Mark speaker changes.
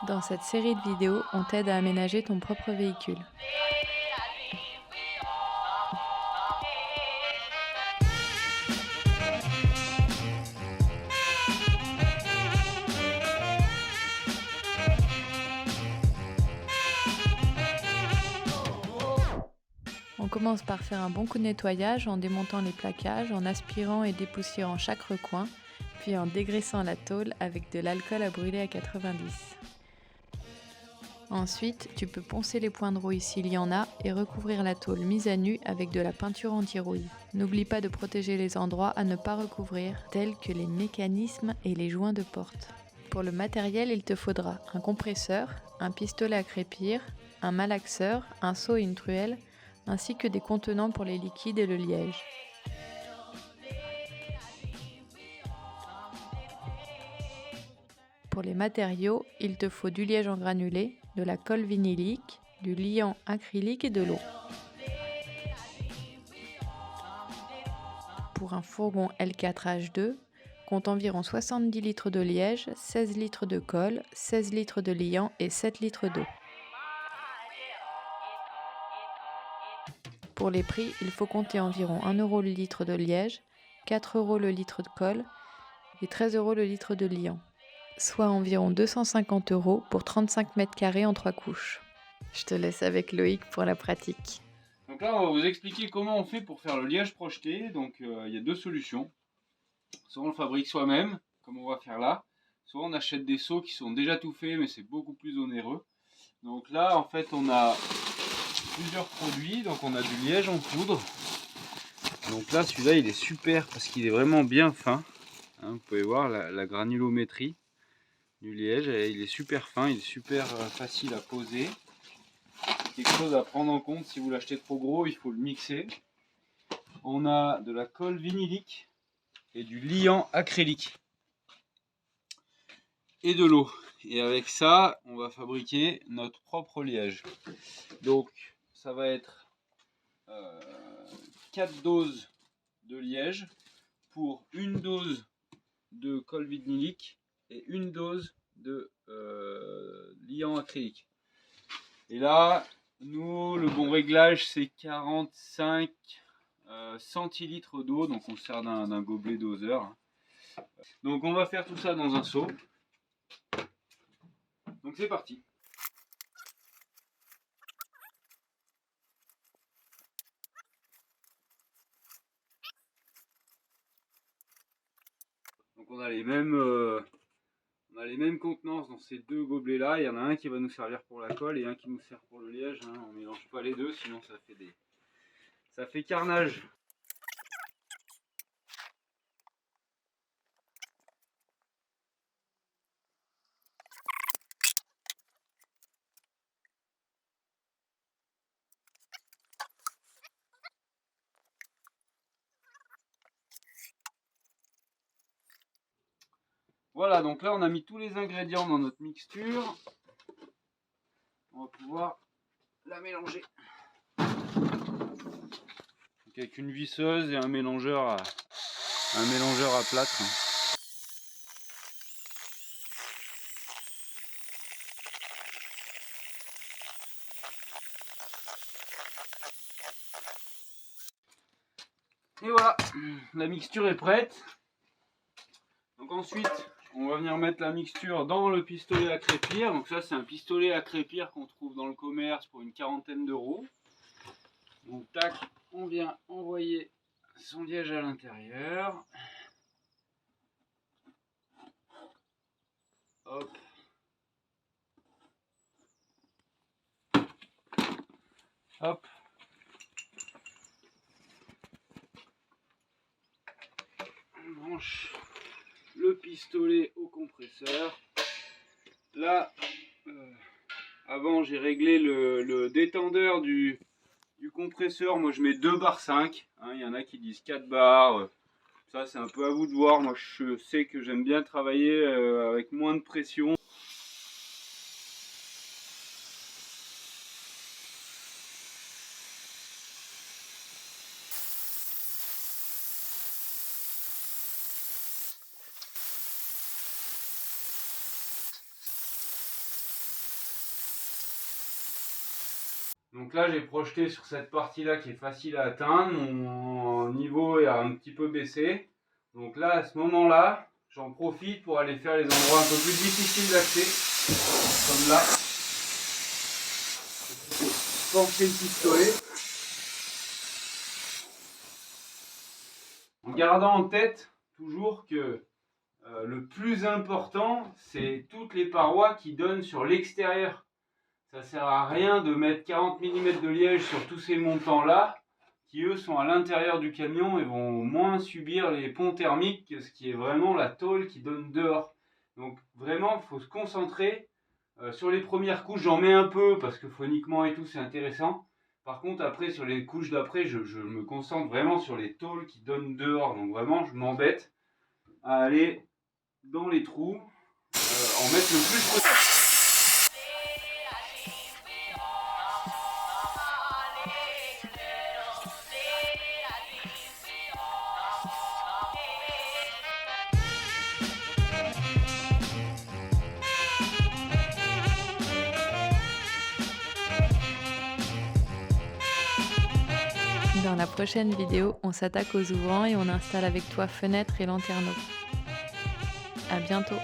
Speaker 1: Dans cette série de vidéos, on t'aide à aménager ton propre véhicule. On commence par faire un bon coup de nettoyage en démontant les plaquages, en aspirant et dépoussiérant chaque recoin, puis en dégraissant la tôle avec de l'alcool à brûler à 90. Ensuite, tu peux poncer les points de rouille s'il y en a et recouvrir la tôle mise à nu avec de la peinture anti-rouille. N'oublie pas de protéger les endroits à ne pas recouvrir, tels que les mécanismes et les joints de porte. Pour le matériel, il te faudra un compresseur, un pistolet à crépir, un malaxeur, un seau et une truelle, ainsi que des contenants pour les liquides et le liège. Pour les matériaux, il te faut du liège en granulé, de la colle vinylique, du liant acrylique et de l'eau. Pour un fourgon L4H2, compte environ 70 litres de liège, 16 litres de colle, 16 litres de liant et 7 litres d'eau. Pour les prix, il faut compter environ 1 € le litre de liège, 4 € le litre de colle et 13 € le litre de liant, soit environ 250 € pour 35 mètres carrés en 3 couches. Je te laisse avec Loïc pour la pratique.
Speaker 2: Donc là, on va vous expliquer comment on fait pour faire le liège projeté. Donc il y a deux solutions. Soit on le fabrique soi-même, comme on va faire là, soit on achète des seaux qui sont déjà tout faits, mais c'est beaucoup plus onéreux. Donc là, en fait, on a plusieurs produits. Donc on a du liège en poudre. Donc là, celui-là, il est super parce qu'il est vraiment bien fin. Hein, vous pouvez voir la granulométrie du liège. Il est super fin, il est super facile à poser. Quelque chose à prendre en compte, si vous l'achetez trop gros, il faut le mixer. On a de la colle vinylique et du liant acrylique et de l'eau. Et avec ça, on va fabriquer notre propre liège. Donc, ça va être 4 doses de liège pour une dose de colle vinylique et une dose de liant acrylique. Et là, nous, le bon réglage, c'est 45 centilitres d'eau, donc on se sert d'un gobelet doseur. Donc on va faire tout ça dans un seau. Donc c'est parti. Donc on a les mêmes contenances dans ces deux gobelets là. Il y en a un qui va nous servir pour la colle et un qui nous sert pour le liège. Hein. On ne mélange pas les deux, sinon ça fait carnage. Voilà, donc là on a mis tous les ingrédients dans notre mixture. On va pouvoir la mélanger. Donc avec une visseuse et un mélangeur à plâtre. Et voilà, la mixture est prête. Donc ensuite, on va venir mettre la mixture dans le pistolet à crépir. Donc ça, c'est un pistolet à crépir qu'on trouve dans le commerce pour une quarantaine d'euros. Donc tac, on vient envoyer son liège à l'intérieur. Hop. Hop. On branche le pistolet au compresseur. Là, avant j'ai réglé le détendeur du compresseur. Moi je mets 2 bar 5. Hein, il y en a qui disent 4 bars. Ça c'est un peu à vous de voir. Moi je sais que j'aime bien travailler avec moins de pression. Donc là, j'ai projeté sur cette partie-là qui est facile à atteindre. Mon niveau est un petit peu baissé. Donc là, à ce moment-là, j'en profite pour aller faire les endroits un peu plus difficiles d'accès. Comme là. Pencher le pistolet. En gardant en tête toujours que le plus important, c'est toutes les parois qui donnent sur l'extérieur. Ça sert à rien de mettre 40 mm de liège sur tous ces montants-là, qui eux sont à l'intérieur du camion et vont moins subir les ponts thermiques que ce qui est vraiment la tôle qui donne dehors. Donc vraiment, il faut se concentrer sur les premières couches. J'en mets un peu parce que phoniquement et tout, c'est intéressant. Par contre, après, sur les couches d'après, je me concentre vraiment sur les tôles qui donnent dehors. Donc vraiment, je m'embête à aller dans les trous, en mettre le plus possible.
Speaker 1: Dans la prochaine vidéo, on s'attaque aux ouvrants et on installe avec toi fenêtres et lanterneaux. À bientôt!